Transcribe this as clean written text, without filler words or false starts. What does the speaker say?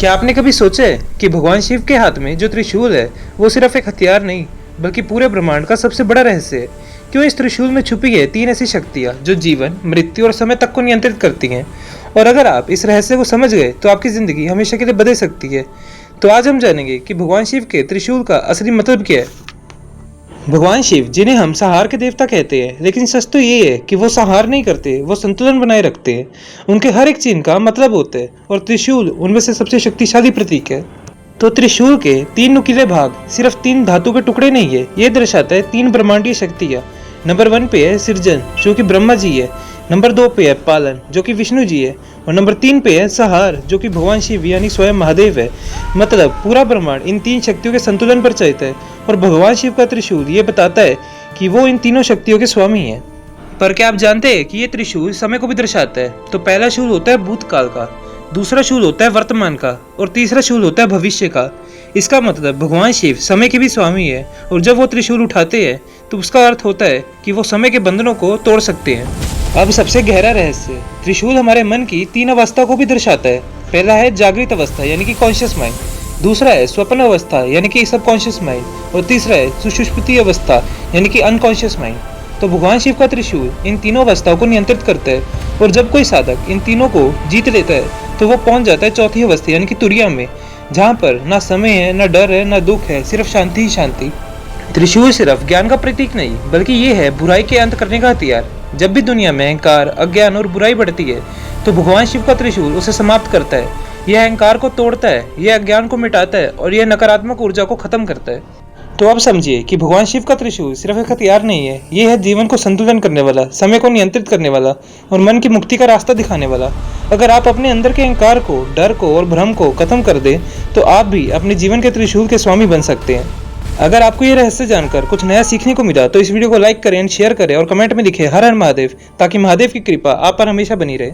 क्या आपने कभी सोचा है कि भगवान शिव के हाथ में जो त्रिशूल है वो सिर्फ एक हथियार नहीं बल्कि पूरे ब्रह्मांड का सबसे बड़ा रहस्य है। क्यों इस त्रिशूल में छुपी है तीन ऐसी शक्तियाँ जो जीवन, मृत्यु और समय तक को नियंत्रित करती हैं। और अगर आप इस रहस्य को समझ गए तो आपकी जिंदगी हमेशा के लिए बदल सकती है। तो आज हम जानेंगे कि भगवान शिव के त्रिशूल का असली मतलब क्या है। भगवान शिव, जिन्हें हम संहार के देवता कहते हैं, लेकिन सच तो ये है कि वो संहार नहीं करते, वो संतुलन बनाए रखते हैं। उनके हर एक चिन्ह का मतलब होता है और त्रिशूल उनमें से सबसे शक्तिशाली प्रतीक है। तो त्रिशूल के तीन नुकीले भाग सिर्फ तीन धातु के टुकड़े नहीं है, ये दर्शाता है तीन ब्रह्मांडीय शक्तियाँ। नंबर 1 पे है सृजन, जो कि ब्रह्मा जी है। नंबर 2 पे है पालन, जो कि विष्णु जी है। और नंबर 3 पे है संहार, जो कि भगवान शिव यानी स्वयं महादेव है। मतलब पूरा ब्रह्मांड इन तीन शक्तियों के संतुलन पर चलता है और भगवान शिव का त्रिशूल ये बताता है कि वो इन तीनों शक्तियों के स्वामी हैं। पर क्या आप जानते हैं कि ये त्रिशूल समय को भी दर्शाता है। तो पहला शूल होता है भूतकाल का, दूसरा शूल होता है वर्तमान का और तीसरा शूल होता है भविष्य का। इसका मतलब भगवान शिव समय के भी स्वामी है और जब वो त्रिशूल उठाते हैं तो उसका अर्थ होता है कि वो समय के बंधनों को तोड़ सकते हैं। अब सबसे गहरा रहस्य, त्रिशूल हमारे मन की तीन अवस्था को भी दर्शाता है। पहला है जागृत अवस्था यानी कि कॉन्शियस माइंड, दूसरा है स्वप्न अवस्था यानी कि सबकॉन्शियस माइंड और तीसरा है सुषुप्ति अवस्था यानी कि अनकॉन्शियस माइंड। तो भगवान शिव का त्रिशूल इन तीनों अवस्थाओं को नियंत्रित करता है और जब कोई साधक इन तीनों को जीत लेता है तो वो पहुंच जाता है चौथी अवस्था यानी कि तुरिया में, जहाँ पर ना समय है, ना डर है, ना दुख है, सिर्फ शांति ही शांति। त्रिशूल सिर्फ ज्ञान का प्रतीक नहीं बल्कि ये है बुराई के अंत करने का हथियार। जब भी दुनिया में अहंकार, अज्ञान और बुराई बढ़ती है तो भगवान शिव का त्रिशूल उसे समाप्त करता है। यह अहंकार को तोड़ता है, यह अज्ञान को मिटाता है और यह नकारात्मक ऊर्जा को खत्म करता है। तो अब समझिए कि भगवान शिव का त्रिशूल सिर्फ एक हथियार नहीं है, ये है जीवन को संतुलन करने वाला, समय को नियंत्रित करने वाला और मन की मुक्ति का रास्ता दिखाने वाला। अगर आप अपने अंदर के अहंकार को, डर को और भ्रम को खत्म कर दें तो आप भी अपने जीवन के त्रिशूल के स्वामी बन सकते हैं। अगर आपको ये रहस्य जानकर कुछ नया सीखने को मिला तो इस वीडियो को लाइक करें, शेयर करें और कमेंट में लिखें हर हर महादेव, ताकि महादेव की कृपा आप पर हमेशा बनी रहे।